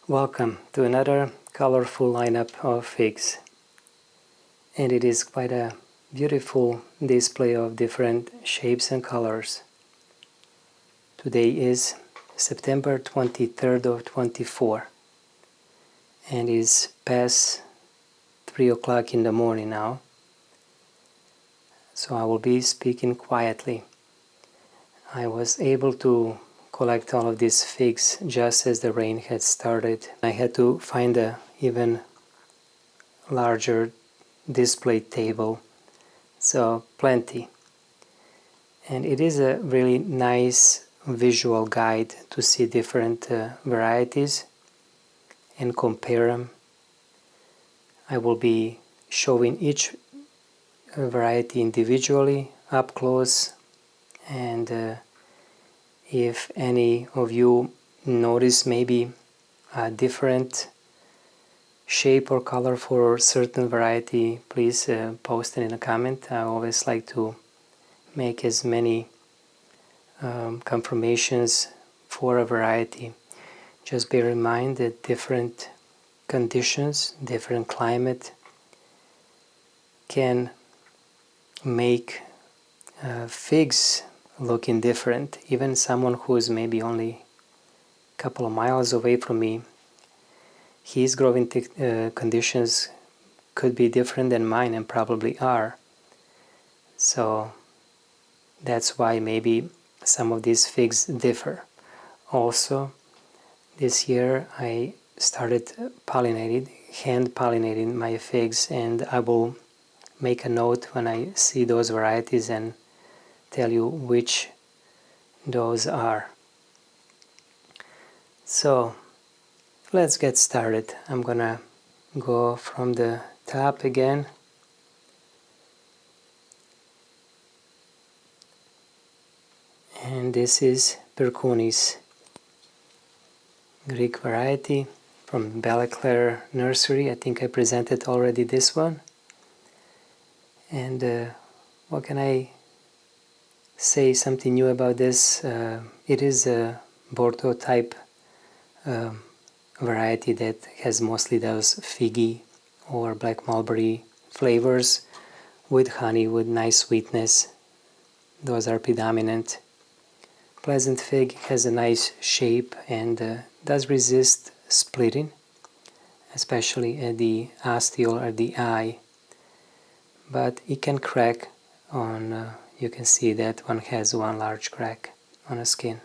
Welcome to another colorful lineup of figs, and it is quite a beautiful display of different shapes and colors. Today is September 23rd of 24 and is past 3 o'clock in the morning now, so I will be speaking quietly. I was able to collect all of these figs just as the rain had started. I had to find a even larger display table, so plenty. And it is a really nice visual guide to see different varieties and compare them. I will be showing each variety individually up close, and if any of you notice maybe a different shape or color for a certain variety, please post it in a comment. I always like to make as many confirmations for a variety. Just bear in mind that different conditions, different climate can make figs looking different. Even someone who is maybe only a couple of miles away from me, his growing conditions could be different than mine, and probably are. So that's why maybe some of these figs differ. Also, this year I started hand pollinating my figs, and I will make a note when I see those varieties and tell you which those are. So let's get started. I'm gonna go from the top again. And this is Perkunis, Greek variety from Belle Nursery. I think I presented already this one. And what can I say something new about this? It is a Bordeaux type variety that has mostly those figgy or black mulberry flavors with honey, with nice sweetness. Those are predominant. Pleasant fig has a nice shape and does resist splitting, especially at the ostiole or the eye, but it can crack on, you can see that one has one large crack on the skin.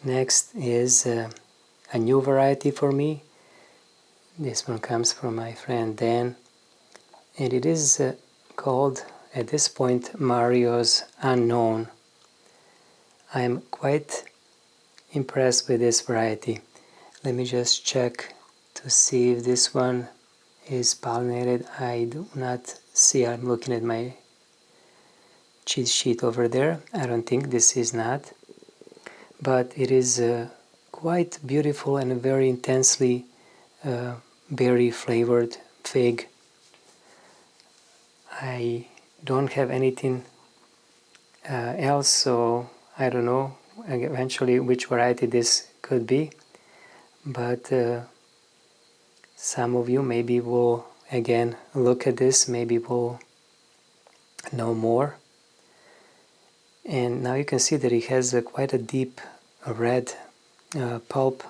Next is a new variety for me. This one comes from my friend Dan, and it is called at this point Mario's Unknown. I am quite impressed with this variety. Let me just check to see if this one is pollinated. I do not see. I'm looking at my cheat sheet over there. I don't think this is not, but it is quite beautiful and a very intensely berry flavored fig. I don't have anything else, so I don't know eventually which variety this could be, but some of you maybe will again look at this, maybe will know more. And now you can see that it has quite a deep red pulp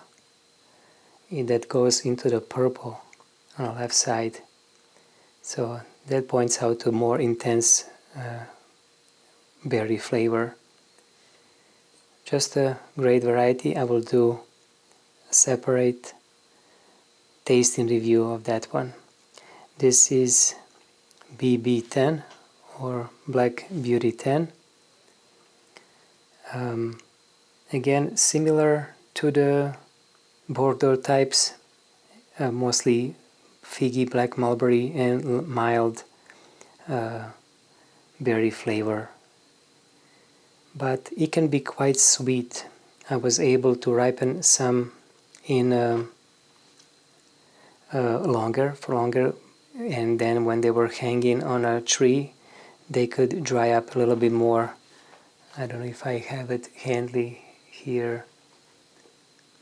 that goes into the purple on the left side, so that points out to more intense berry flavor. Just a great variety. I will do a separate tasting review of that one. This is BB10 or Black Beauty 10. Again, similar to the Bordeaux types, mostly figgy black mulberry and mild berry flavor. But it can be quite sweet. I was able to ripen some in longer, and then when they were hanging on a tree, they could dry up a little bit more. I don't know if I have it handy here.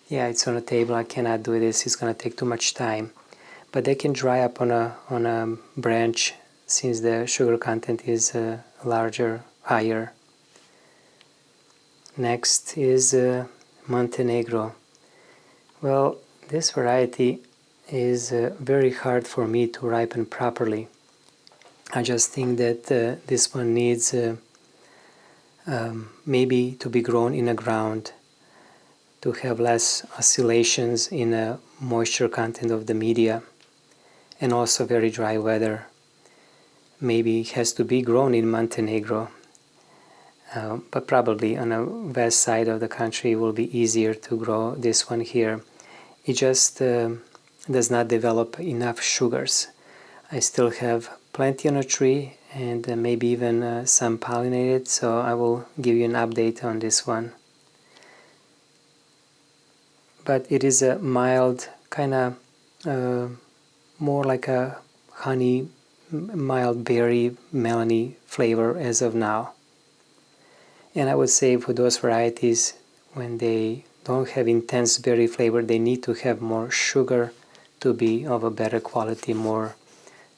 Yeah, it's on a table. I cannot do this. It's going to take too much time. But they can dry up on a branch since the sugar content is larger, higher. Next is Montenegro. Well, this variety is very hard for me to ripen properly. I just think that this one needs maybe to be grown in the ground to have less oscillations in the moisture content of the media, and also very dry weather. Maybe it has to be grown in Montenegro, but probably on the west side of the country it will be easier to grow this one here. It just does not develop enough sugars. I still have plenty on a tree and maybe even some pollinated, so I will give you an update on this one. But it is a mild, kind of more like a honey, mild berry, melony flavor as of now. And I would say for those varieties, when they don't have intense berry flavor, they need to have more sugar to be of a better quality, more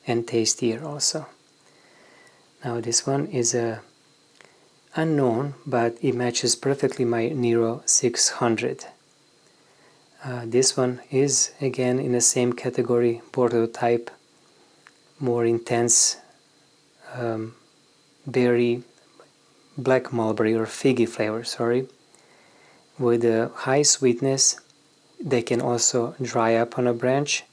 and tastier also. Now this one is a unknown, but it matches perfectly my Nero 600. This one is again in the same category, Bordeaux type, more intense berry, black mulberry or figgy flavor, with a high sweetness. They can also dry up on a branch.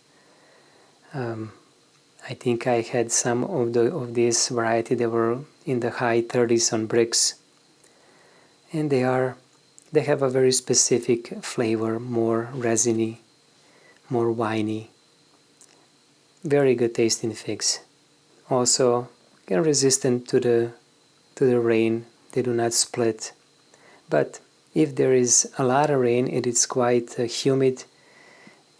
I think I had some of this variety that were in the high 30s on bricks, and they have a very specific flavor, more resiny, more winey. Very good tasting figs. Also, resistant to the rain. They do not split. But if there is a lot of rain, it is quite humid.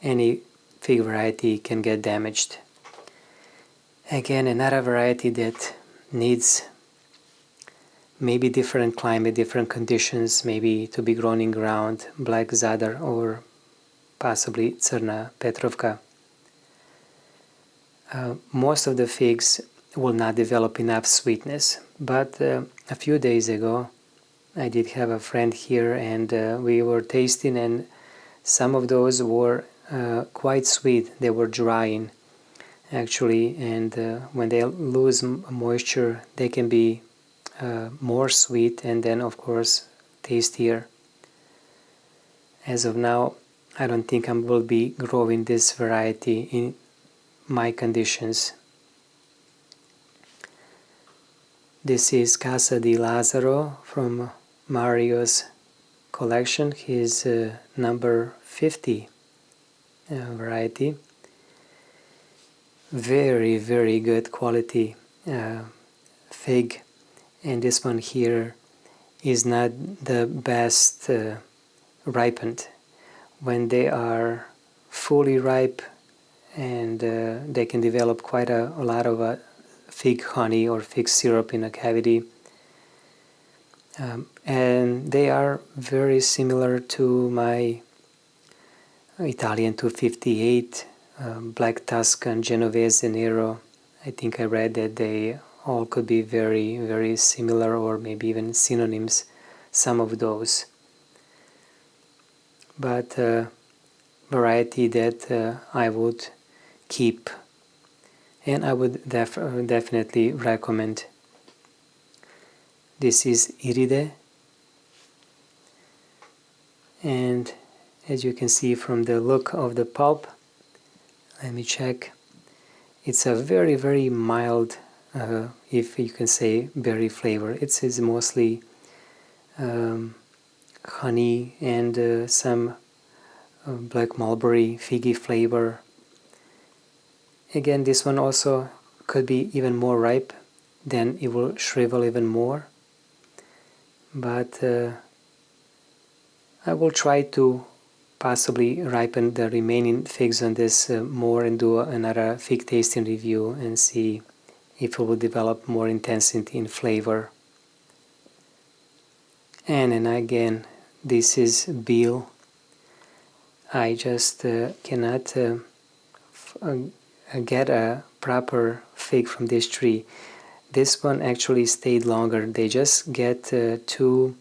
Any fig variety can get damaged. Again, another variety that needs maybe different climate, different conditions, maybe to be grown in ground, Black Zadar or possibly Crna Petrovka. Most of the figs will not develop enough sweetness, but a few days ago I did have a friend here and we were tasting, and some of those were quite sweet. They were drying actually, and when they lose moisture they can be more sweet and then of course tastier. As of now I don't think I will be growing this variety in my conditions. This is Casa di Lazzaro from Mario's collection, his number 50 variety. Very, very good quality fig, and this one here is not the best ripened. When they are fully ripe and they can develop quite a lot of fig honey or fig syrup in a cavity. And they are very similar to my Italian 258, Black Tuscan, Genovese Nero. I think I read that they all could be very, very similar or maybe even synonyms, some of those. But variety that I would keep and I would definitely recommend. This is Iride, and as you can see from the look of the pulp, let me check, it's a very, very mild, if you can say, berry flavor. It's mostly honey and some black mulberry figgy flavor. Again, this one also could be even more ripe, then it will shrivel even more. But I will try to possibly ripen the remaining figs on this more and do another fig tasting review and see if it will develop more intensity in flavor. And again, this is Beal I just cannot get a proper fig from this tree. This one actually stayed longer. They just get too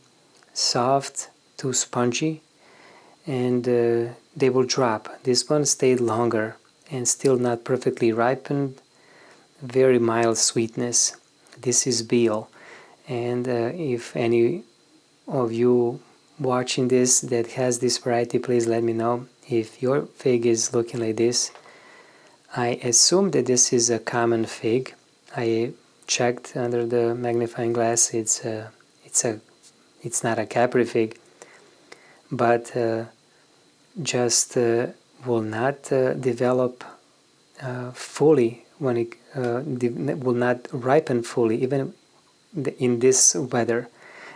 soft, too spongy, and they will drop. This one stayed longer and still not perfectly ripened. Very mild sweetness. This is Beal. And if any of you watching this that has this variety, please let me know if your fig is looking like this. I assume that this is a common fig. I checked under the magnifying glass. It's not a Capri fig, but just will not develop fully when it will not ripen fully, even in this weather.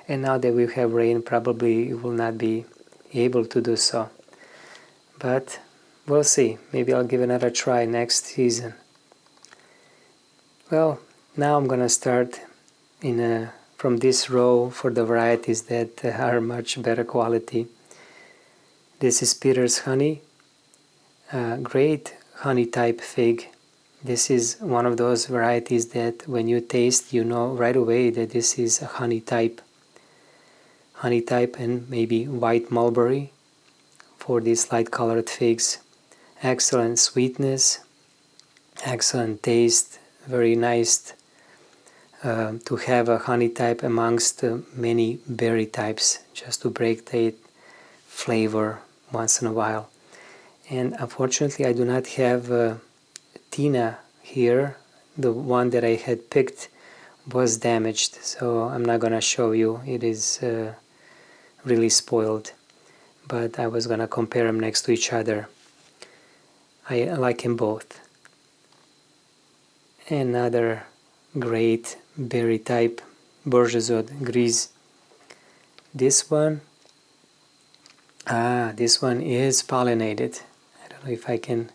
And now that we have rain, probably it will not be able to do so. But we'll see. Maybe I'll give another try next season. Well, now I'm gonna start from this row for the varieties that are much better quality. This is Peter's Honey, great honey type fig. This is one of those varieties that when you taste, you know right away that this is a honey type. Honey type and maybe white mulberry for these light colored figs. Excellent sweetness, excellent taste, very nice to have a honey type amongst many berry types, just to break the flavor once in a while. And unfortunately I do not have Tina here. The one that I had picked was damaged, so I'm not gonna show you. It is really spoiled, but I was gonna compare them next to each other. I like them both. Another great berry type, Bourgeois Grise. This one is pollinated. I don't know if I can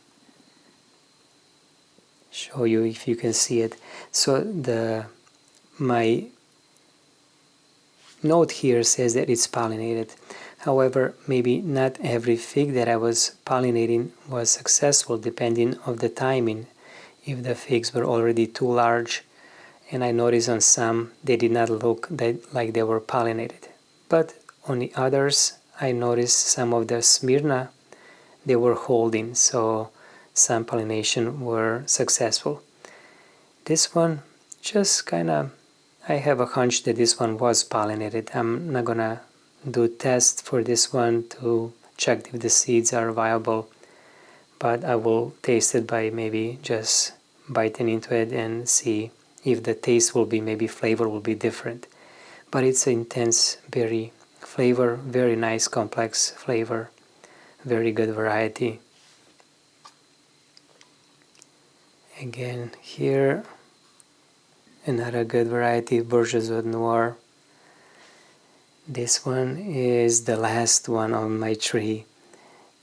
show you, if you can see it. So my note here says that it's pollinated. However, maybe not every fig that I was pollinating was successful, depending on the timing. If the figs were already too large, and I noticed on some they did not look like they were pollinated. But on the others, I noticed some of the Smyrna they were holding, so some pollination were successful. This one just kind of, I have a hunch that this one was pollinated. I'm not gonna do tests for this one to check if the seeds are viable, but I will taste it by maybe just biting into it and see if the taste will be, maybe flavor will be different. But it's an intense berry flavor, very nice complex flavor, very good variety. Again here, another good variety, Bourgeois Noir. This one is the last one on my tree,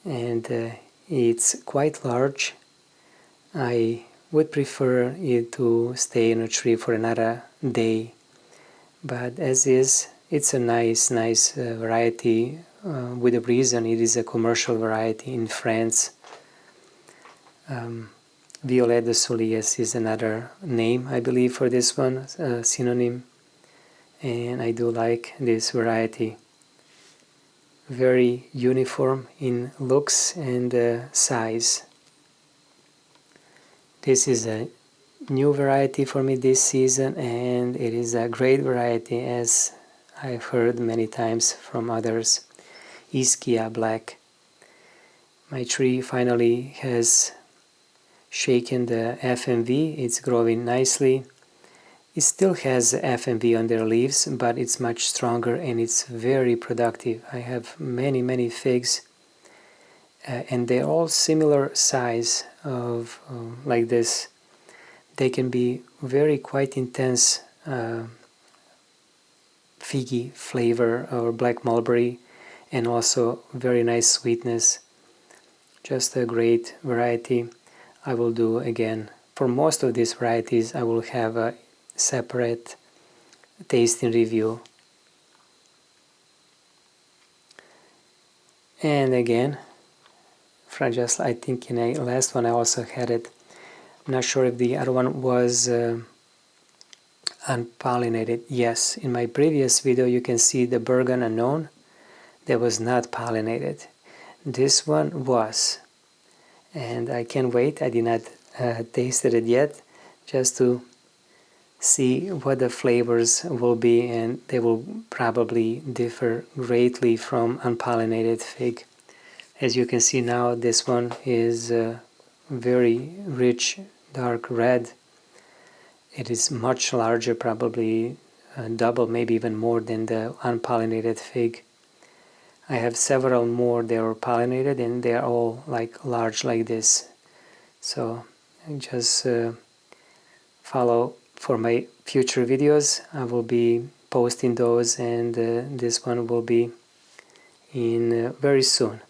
and it's quite large. I would prefer it to stay in a tree for another day, but as is, it's a nice variety. With a reason, it is a commercial variety in France. Violet de Solies is another name, I believe, for this one, synonym. And I do like this variety. Very uniform in looks and size. This is a new variety for me this season, and it is a great variety, as I've heard many times from others. Ischia Black. My tree finally has shaken the FMV. It's growing nicely. It still has FMV on their leaves, but it's much stronger and it's very productive. I have many figs, and they're all similar size of like this. They can be very quite intense figgy flavor or black mulberry, and also very nice sweetness. Just a great variety. I will do again. For most of these varieties, I will have a separate tasting review. And again, just I think in a last one I also had it. I'm not sure if the other one was unpollinated. Yes, in my previous video you can see the Bergen Unknown that was not pollinated. This one was, and I can't wait. I did not tasted it yet, just to see what the flavors will be, and they will probably differ greatly from unpollinated fig. As you can see now, this one is very rich dark red. It is much larger, probably double, maybe even more than the unpollinated fig. I have several more that are pollinated, and they are all like large like this. So just follow for my future videos. I will be posting those, and this one will be in very soon.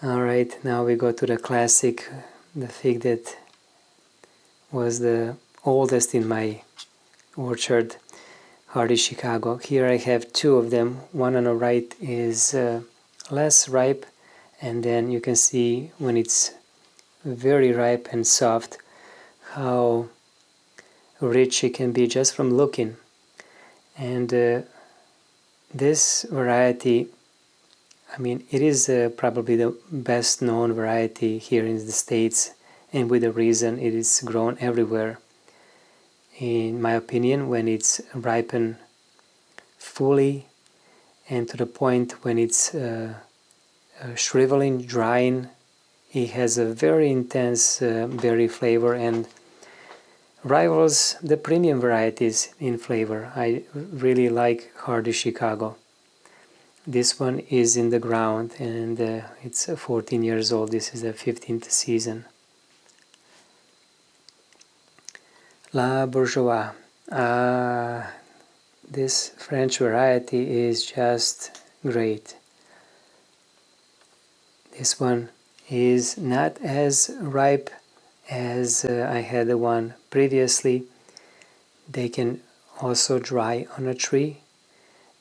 Alright, now we go to the classic, the fig that was the oldest in my orchard, Hardy Chicago. Here I have two of them. One on the right is less ripe, and then you can see when it's very ripe and soft how rich it can be just from looking. And this variety, I mean, it is probably the best known variety here in the States, and with a reason. It is grown everywhere. In my opinion, when it's ripened fully and to the point when it's shriveling, drying, it has a very intense berry flavor and rivals the premium varieties in flavor. I really like Hardy Chicago. This one is in the ground, and it's 14 years old. This is the 15th season. La Bourgeois. This French variety is just great. This one is not as ripe as I had the one previously. They can also dry on a tree,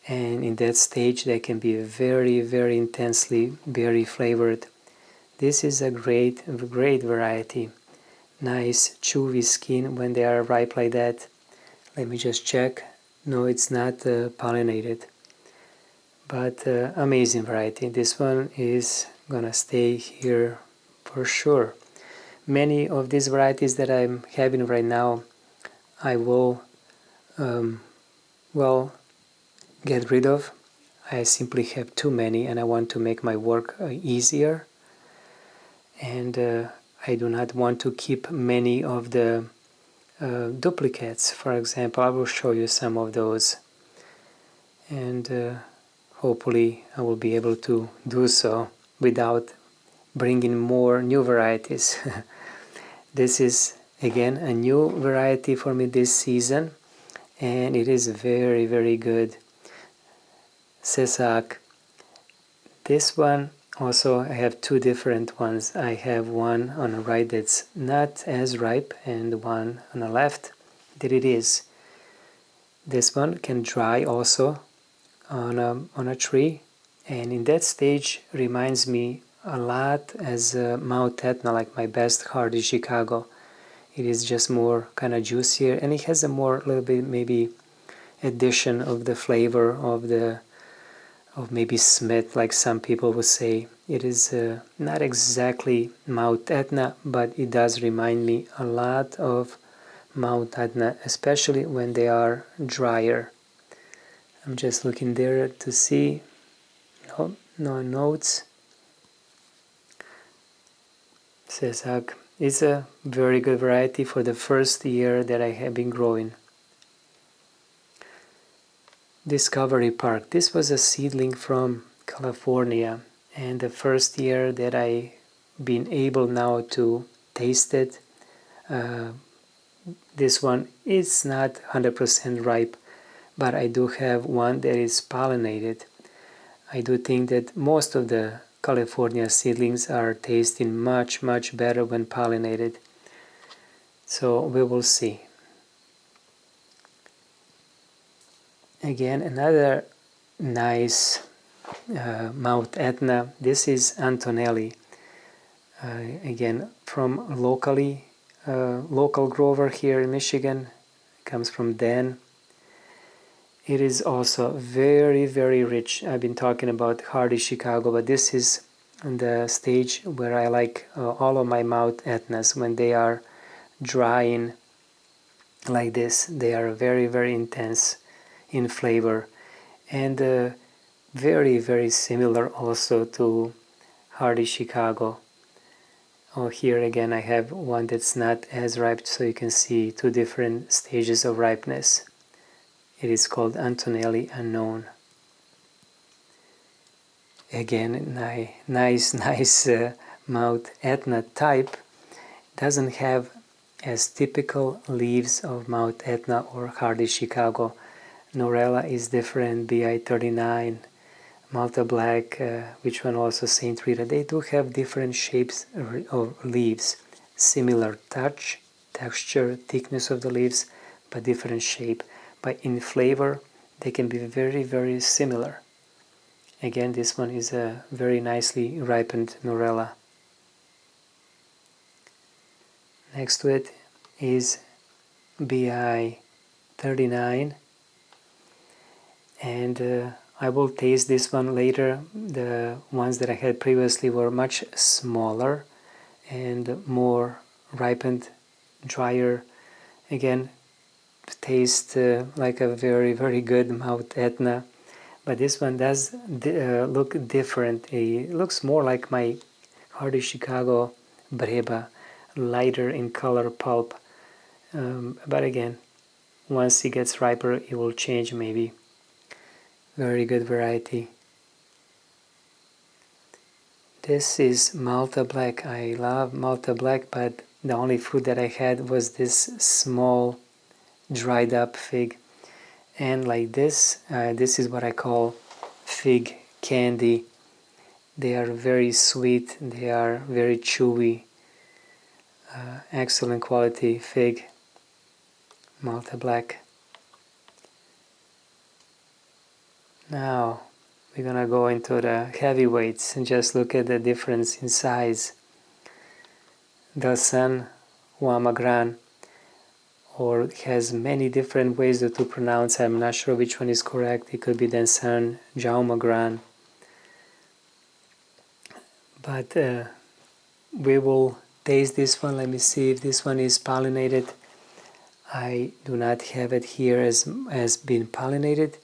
and in that stage they can be very, very intensely berry flavored. This is a great variety. Nice chewy skin when they are ripe like that. Let me just check. No, it's not pollinated, but amazing variety. This one is gonna stay here for sure. Many of these varieties that I'm having right now, I will well, get rid of. I simply have too many, and I want to make my work easier, and I do not want to keep many of the duplicates. For example, I will show you some of those, and hopefully I will be able to do so without bringing more new varieties. This is again a new variety for me this season, and it is very, very good. Cede. This one also, I have two different ones. I have one on the right that's not as ripe, and one on the left that it is. This one can dry also on a tree, and in that stage reminds me a lot as Mount Etna, like my best Hardy Chicago. It is just more kind of juicier, and it has a more little bit maybe addition of the flavor of maybe Smith, like some people would say. It is not exactly Mount Etna, but it does remind me a lot of Mount Etna, especially when they are drier. I'm just looking there to see. No notes. Cede is a very good variety for the first year that I have been growing. Discovery Park. This was a seedling from California, and the first year that I been able now to taste it, this one is not 100% ripe, but I do have one that is pollinated. I do think that most of the California seedlings are tasting much, much better when pollinated. So we will see. Again, another nice Mount Etna. This is Antonelli, again from local grower here in Michigan. Comes from Dan. It is also very, very rich. I've been talking about hardy Chicago, but this is the stage where I like all of my Mount Etnas. When they are drying like this, they are very, very intense in flavor, and very, very similar also to hardy Chicago. Oh, here again I have one that's not as ripe, so you can see two different stages of ripeness. It is called Antonelli Unknown. Again, nice Mount Etna type. Doesn't have as typical leaves of Mount Etna or hardy Chicago. Norella is different, BI39, Malta Black, which one also Saint Rita. They do have different shapes of leaves, similar texture, thickness of the leaves, but different shape. But in flavor, they can be very, very similar. Again, this one is a very nicely ripened Norella. Next to it is BI39, and I will taste this one later. The ones that I had previously were much smaller and more ripened, drier. Again, taste like a very, very good Mount Etna, but this one does look different. It looks more like my hardy Chicago Breba, lighter in color pulp, but again, once it gets riper it will change maybe. Very good variety. This is Malta Black. I love Malta Black, but the only fruit that I had was this small dried up fig, and like this is what I call fig candy. They are very sweet, they are very chewy, excellent quality fig, Malta Black. Now we're gonna go into the heavyweights and just look at the difference in size. Dalsan Huamagran, or has many different ways to pronounce. I'm not sure which one is correct. It could be Dansan Jaumagran. But we will taste this one. Let me see if this one is pollinated. I do not have it here as being pollinated,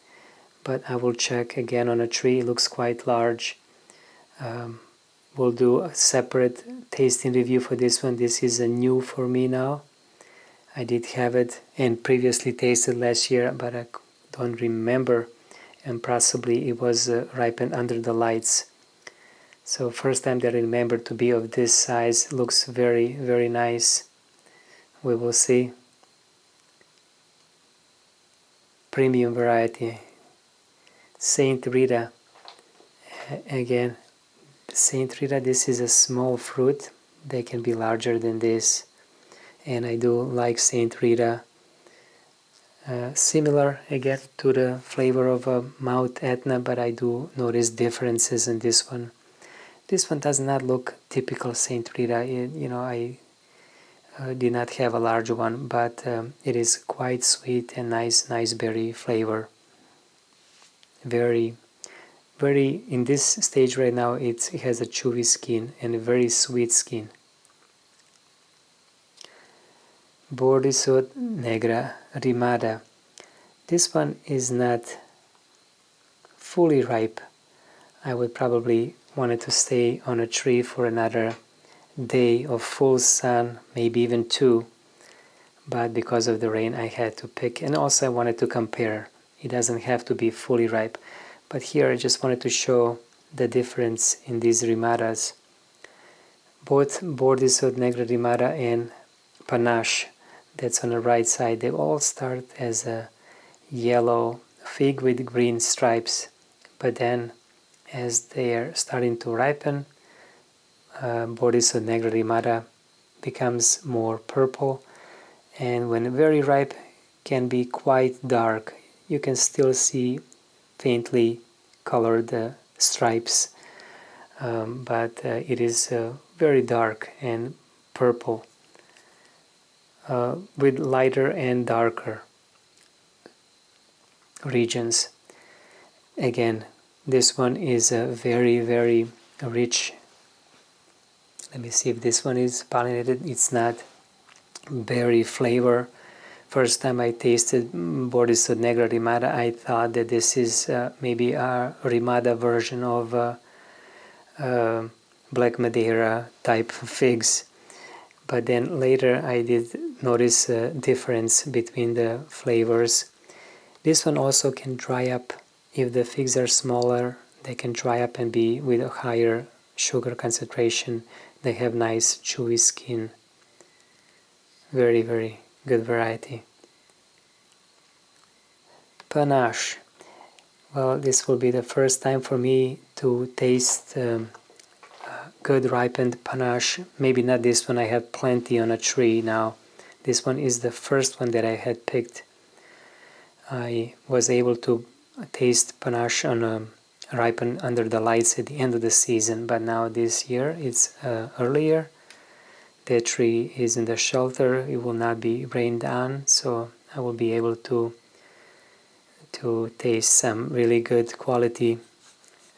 but I will check again on a tree. It looks quite large. We'll do a separate tasting review for this one. This is a new for me now. I did have it and previously tasted last year, but I don't remember, and possibly it was ripened under the lights. So first time that I remember to be of this size. Looks very, very nice. We will see. Premium variety. Saint Rita. Again, Saint Rita, this is a small fruit. They can be larger than this. And I do like Saint Rita. Similar again to the flavor of Mount Etna, but I do notice differences in this one. This one does not look typical Saint Rita. I did not have a large one, but it is quite sweet and nice berry flavor. Very, very, in this stage right now, it has a chewy skin and a very sweet skin. Bordisot Negra Rimada. This one is not fully ripe. I would probably want it to stay on a tree for another day of full sun, maybe even two. But because of the rain I had to pick, and also I wanted to compare. It doesn't have to be fully ripe. But here I just wanted to show the difference in these rimadas. Both Bordisot Negra Rimada and Panache, that's on the right side, they all start as a yellow fig with green stripes, but then as they are starting to ripen, Bordisot Negra Rimada becomes more purple, and when very ripe can be quite dark. You can still see faintly colored stripes, but it is very dark and purple, with lighter and darker regions. Again, this one is a very, very rich. Let me see if this one is pollinated. It's not. Berry flavor. First time I tasted Bordisod Negra Rimada, I thought that this is maybe a Rimada version of Black Madeira type figs. But then later I did notice a difference between the flavors. This one also can dry up. If the figs are smaller, they can dry up and be with a higher sugar concentration. They have nice chewy skin. Very, very good variety. Panache. Well, this will be the first time for me to taste good ripened panache. Maybe not this one, I have plenty on a tree now. This one is the first one that I had picked. I was able to taste panache on ripen under the lights at the end of the season, but now this year it's earlier. The tree is in the shelter, it will not be rained on, so I will be able to taste some really good quality,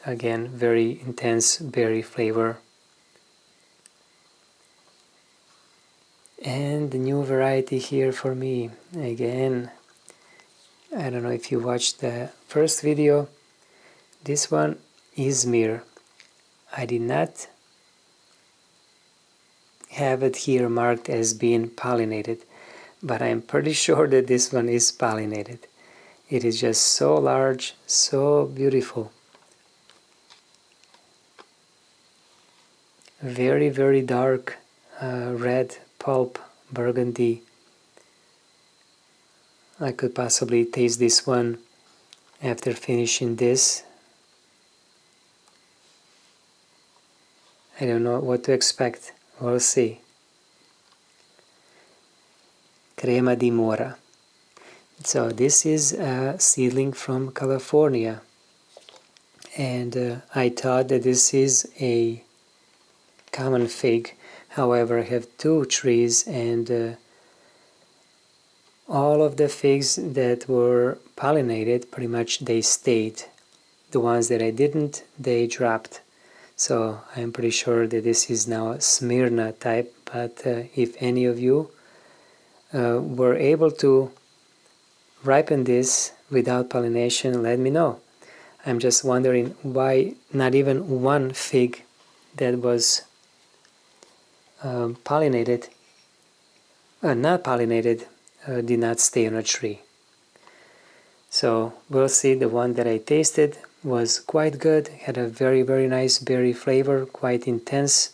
again, very intense berry flavor. And the new variety here for me, again, I don't know if you watched the first video, this one, Izmir. I did not have it here marked as being pollinated, but I'm pretty sure that this one is pollinated. It is just so large, so beautiful. Very, very dark red pulp, burgundy. I could possibly taste this one after finishing this. I don't know what to expect. We'll see. Crema di Mora. So this is a seedling from California. And I thought that this is a common fig. However, I have two trees and all of the figs that were pollinated, pretty much they stayed. The ones that I didn't, they dropped. So I'm pretty sure that this is now a Smyrna type, but if any of you were able to ripen this without pollination, let me know. I'm just wondering why not even one fig that was not pollinated, did not stay on a tree. So we'll see. The one that I tasted was quite good, had a very, very nice berry flavor, quite intense.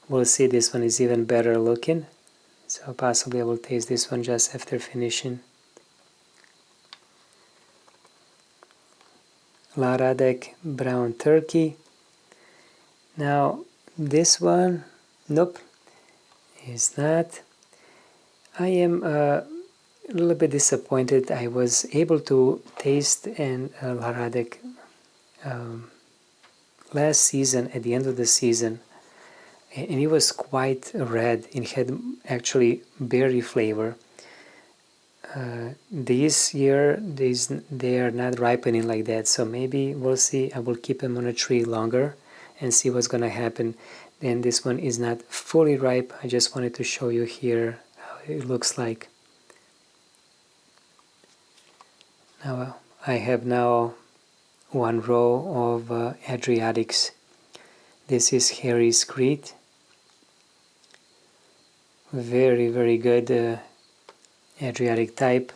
We'll see, this one is even better looking, so possibly I will taste this one just after finishing. La Radek brown turkey. Now this one, nope, is not. I am a little bit disappointed. I was able to taste La Radek last season, at the end of the season, and it was quite red. It had actually berry flavor. This year they are not ripening like that, so maybe we'll see. I will keep them on a tree longer and see what's gonna happen. Then this one is not fully ripe. I just wanted to show you here how it looks like. Now I have now one row of Adriatics. This is Harry's Crete. Very, very good Adriatic type.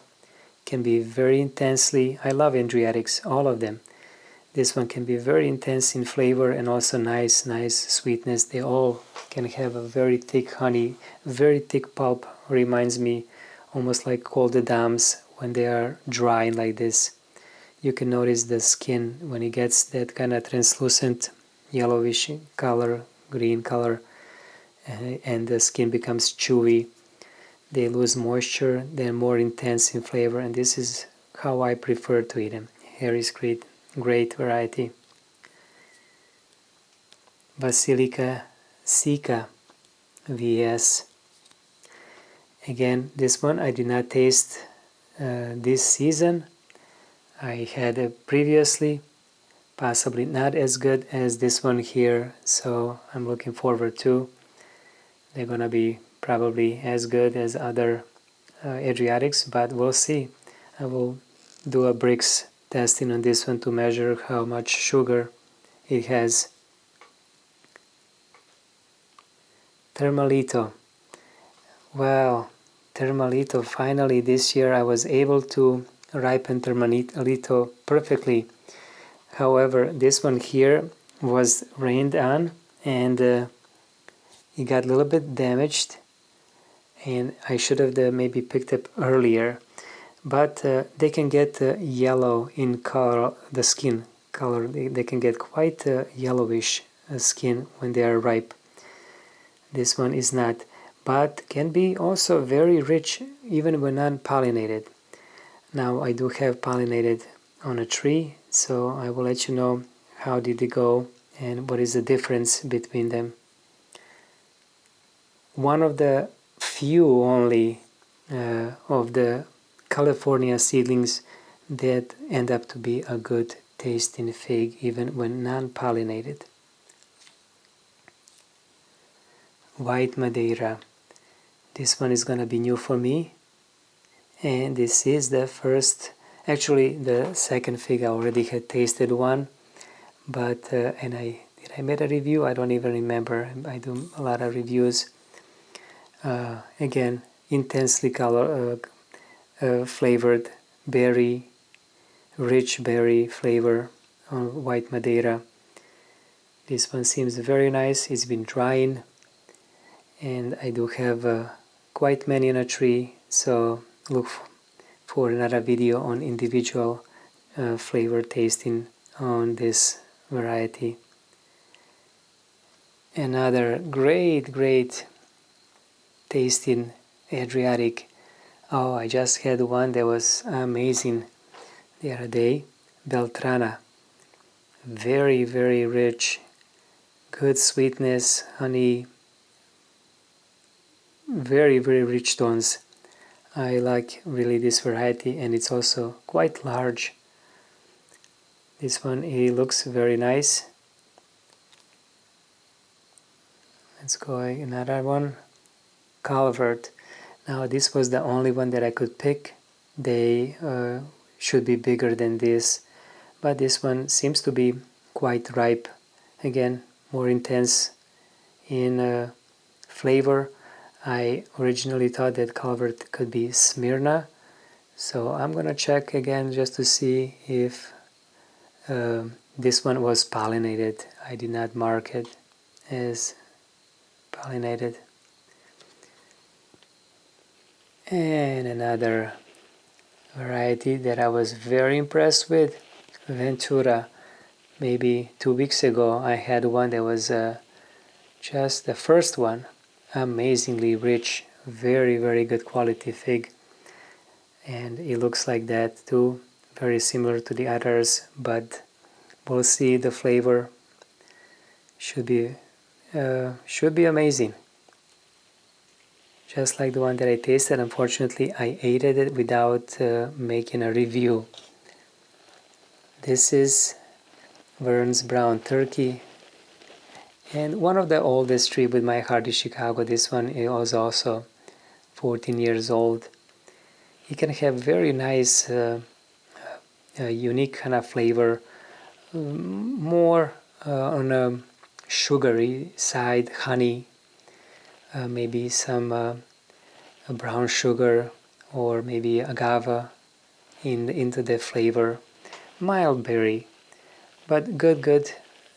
Can be very intensely, I love Adriatics, all of them. This one can be very intense in flavor and also nice sweetness. They all can have a very thick honey, very thick pulp. Reminds me almost like cold dams when they are dry like this. You can notice the skin when it gets that kind of translucent yellowish color, green color, and the skin becomes chewy. They lose moisture, they're more intense in flavor, and this is how I prefer to eat them. Harry's Crete, great variety. Basilica Sica VS. Again, this one I did not taste this season. I had it previously, possibly not as good as this one here, so I'm looking forward to. They're gonna be probably as good as other Adriatics, but we'll see. I will do a Brix testing on this one to measure how much sugar it has. Termalito. Well, Termalito, finally this year I was able to ripen Termalito perfectly. However, this one here was rained on and it got a little bit damaged, and I should have maybe picked up earlier. But they can get yellow in color, the skin color. They can get quite yellowish skin when they are ripe. This one is not, but can be also very rich even when non-pollinated. Now I do have pollinated on a tree, so I will let you know how did it go and what is the difference between them. One of the few only of the California seedlings that end up to be a good tasting fig even when non-pollinated. White Madeira. This one is gonna be new for me, and this is the first, actually the second fig. I already had tasted one, but and did I made a review? I don't even remember. I do a lot of reviews. Again, intensely flavored berry, rich berry flavor on White Madeira. This one seems very nice. It's been drying, and I do have quite many on a tree, so look for another video on individual flavor tasting on this variety. Another great tasting Adriatic. Oh, I just had one that was amazing the other day. Beltrana. Very rich, good sweetness, honey, very rich tones. I like really this variety, and it's also quite large. This one, it looks very nice. Let's go another one. Calvert. Now this was the only one that I could pick. They should be bigger than this, but this one seems to be quite ripe. Again, more intense in flavor. I originally thought that Calvert could be Smyrna, so I'm gonna check again just to see if this one was pollinated. I did not mark it as pollinated. And another variety that I was very impressed with, Ventura. Maybe 2 weeks ago I had one that was just the first one, amazingly rich, very good quality fig, and it looks like that too, very similar to the others, but we'll see. The flavor should be amazing, just like the one that I tasted. Unfortunately, I ate it without making a review. This is Vern's Brown Turkey, and one of the oldest tree with my Hardy Chicago. This one was also 14 years old. It can have very nice, unique kind of flavor, more on a sugary side, honey, maybe some brown sugar or maybe agave into the flavor. Mild berry, but good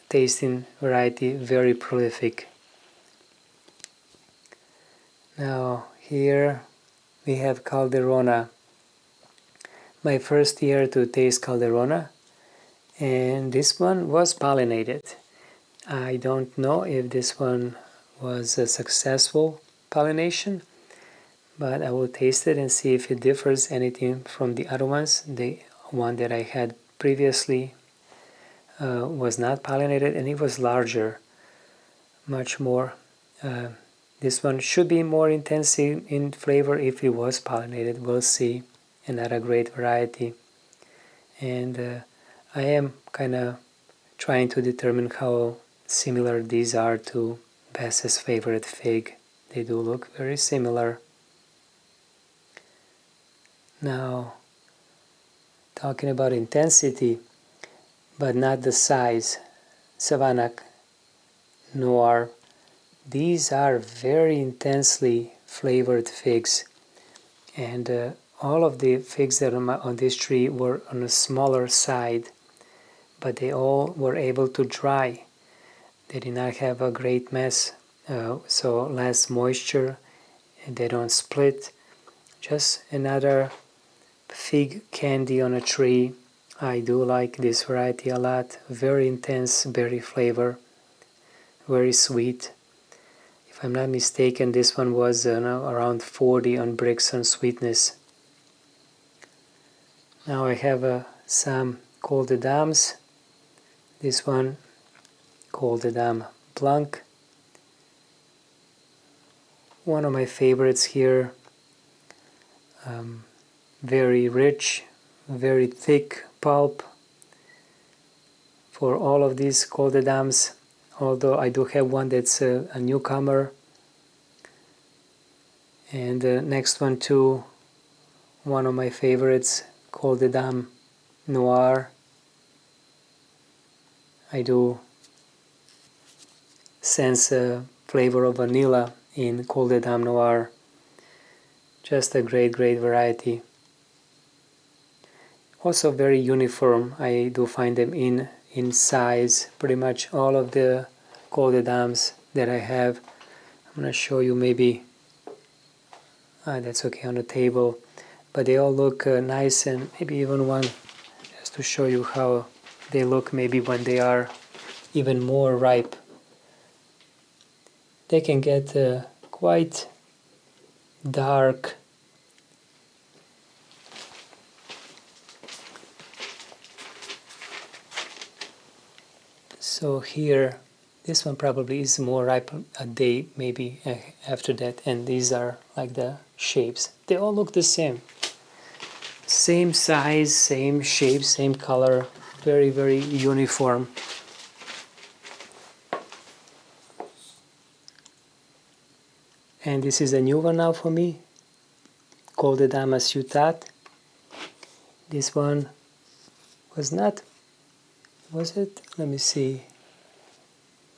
tasting variety, very prolific. Now here we have Calderona. My first year to taste Calderona, and this one was pollinated. I don't know if this one was a successful pollination, but I will taste it and see if it differs anything from the other ones. The one that I had previously was not pollinated, and it was larger. much more. This one should be more intense in flavor if it was pollinated. We'll see. Another great variety. And I am kind of trying to determine how similar these are to Bess's favorite fig. They do look very similar. Now, talking about intensity, but not the size, Savannah Noir, these are very intensely flavored figs, and all of the figs that are on this tree were on a smaller side, but they all were able to dry. They did not have a great mess, so less moisture, and they don't split. Just another fig candy on a tree. I do like this variety a lot. Very intense berry flavor, very sweet. If I'm not mistaken, this one was around 40 on bricks on sweetness. Now I have some Col de Dames. This one, Col de Dame Blanc. One of my favorites here. Very rich, very thick pulp for all of these Col de Dames, although I do have one that's a newcomer. And the next one too, one of my favorites, Col de Dame Noir. I do sense a flavor of vanilla in Col de Dame Noir. Just a great variety. Also very uniform. I do find them in size. Pretty much all of the Col de Dames that I have. I'm going to show you maybe, that's okay on the table. But they all look nice, and maybe even one just to show you how they look maybe when they are even more ripe. They can get quite dark. So here, this one probably is more ripe a day maybe after that, and these are like the shapes. They all look the same. Same size, same shape, same color, very uniform. And this is a new one now for me, Col de Dame Ciutat. This one was not, was it? Let me see.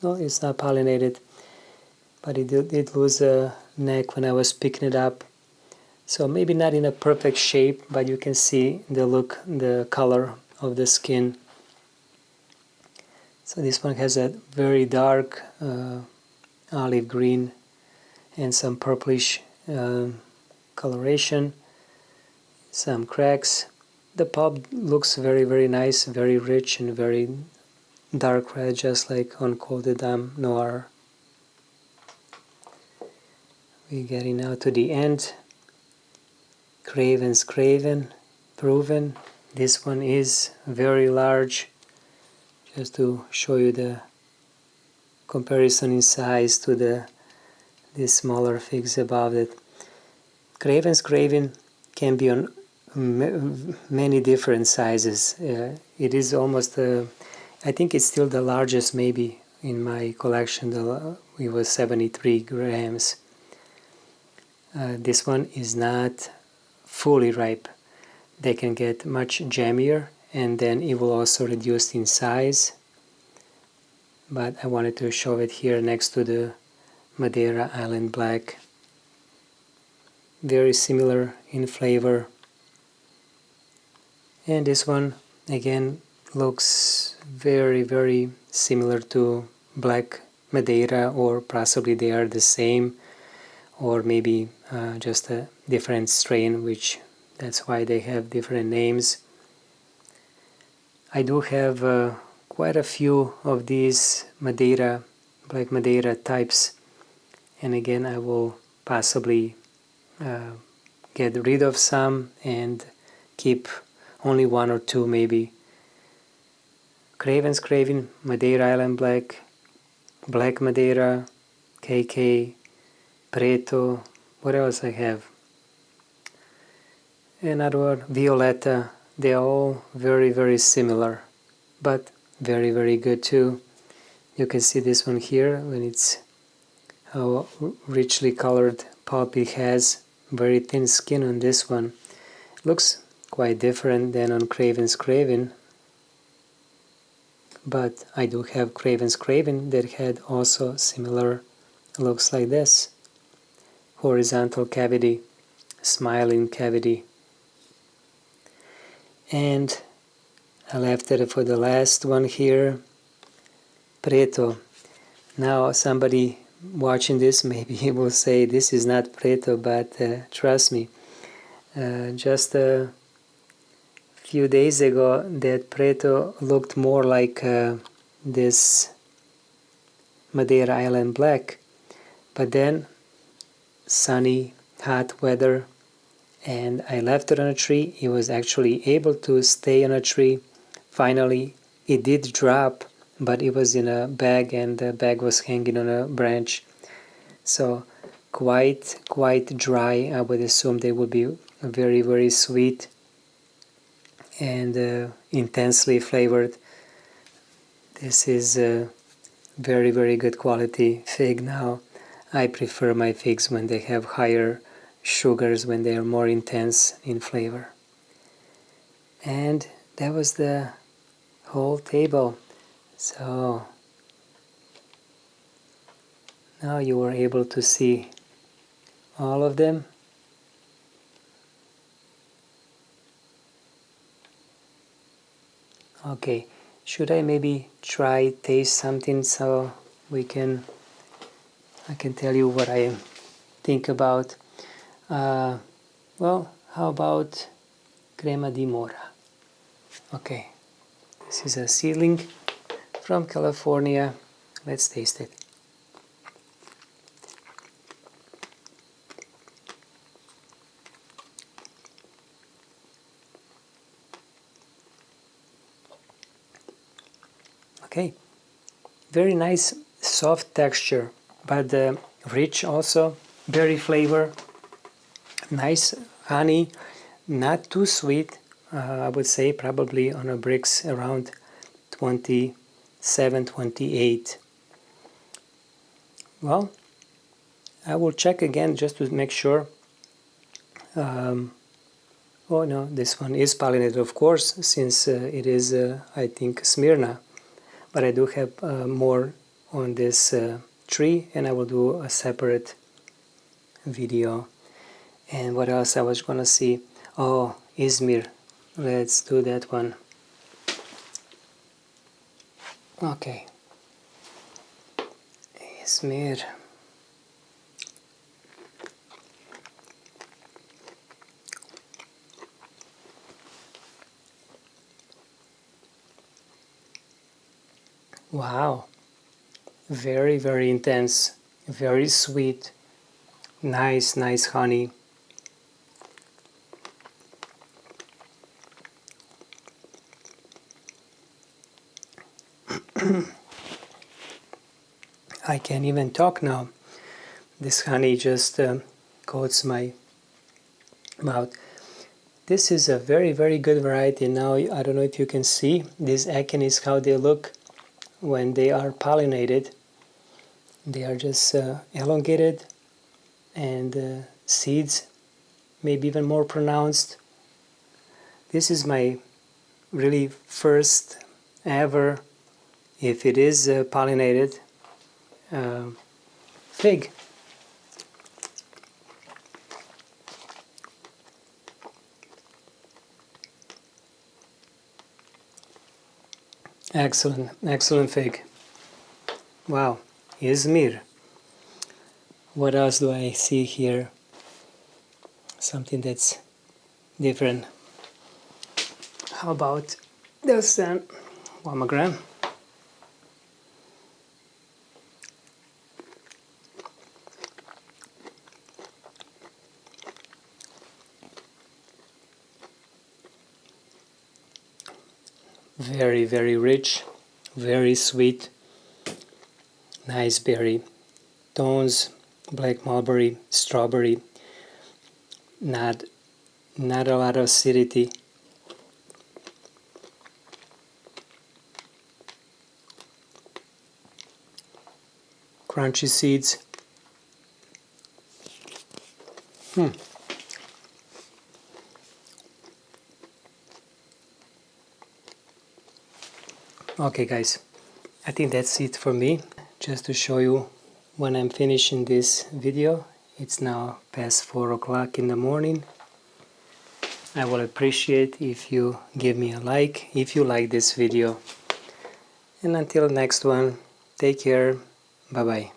No, it's not pollinated, but it did lose a neck when I was picking it up. So maybe not in a perfect shape, but you can see the look, the color of the skin. So this one has a very dark olive green and some purplish coloration, some cracks. The pulp looks very nice, very rich and very dark red, just like on Col de Dame Noir. We're getting now to the end. Craven's Craven, proven. This one is very large, just to show you the comparison in size to the smaller figs above it. Craven's Craven can be on many different sizes. It is almost, I think it's still the largest maybe in my collection. It was 73 grams. This one is not fully ripe. They can get much jammier, and then it will also reduce in size. But I wanted to show it here next to the Madeira Island Black. Very similar in flavor. And this one again looks very similar to Black Madeira, or possibly they are the same, or maybe just a different strain, which that's why they have different names. I do have quite a few of these Madeira, Black Madeira types, and again I will possibly get rid of some and keep only one or two maybe. Craven's Craven, Madeira Island Black, Black Madeira, KK, Preto, what else I have? Another one, Violetta. They are all very, very similar, but very, very good too. You can see this one here when it's how richly colored pulp it has. Very thin skin on this one. Looks quite different than on Craven's Craven, but I do have Craven's Craven that had also similar looks like this. Horizontal cavity, smiling cavity. And I left it for the last one here, Preto. Now somebody watching this maybe will say this is not Preto, but trust me, just a few days ago that Preto looked more like this Madeira Island Black, but then sunny, hot weather, and I left it on a tree. It was actually able to stay on a tree. Finally, it did drop, but it was in a bag, and the bag was hanging on a branch. So quite dry. I would assume they would be very, very sweet and intensely flavored. This is a very, very good quality fig now. I prefer my figs when they have higher sugars, when they are more intense in flavor. And that was the whole table. So now you were able to see all of them. Okay, should I maybe try taste something so I can tell you what I think about? Well, how about crema di mora? Okay, this is a seedling from California. Let's taste it. Okay, very nice soft texture, but rich also, berry flavor, nice honey, not too sweet. I would say probably on a Brix around 27, 28. Well, I will check again just to make sure. Oh no, this one is pollinated, of course, since it is, I think, Smyrna. But I do have more on this tree, and I will do a separate video. And what else I was gonna see? Oh, Izmir. Let's do that one. Okay. Izmir. Wow. Very, very intense. Very sweet. Nice, nice honey. I can't even talk now. This honey just coats my mouth. This is a very, very good variety. Now, I don't know if you can see these achenes, how they look when they are pollinated. They are just elongated, and seeds maybe even more pronounced. This is my really first ever, if it is pollinated, fig. Excellent, excellent fig. Wow, Izmir. What else do I see here? Something that's different. How about this pomegranate? Very, very rich, very sweet, nice berry tones, black mulberry, strawberry, not a lot of acidity. Crunchy seeds. Okay guys, I think that's it for me. Just to show you when I'm finishing this video, it's now past 4 o'clock in the morning. I will appreciate if you give me a like if you like this video. And until next one, take care, bye bye.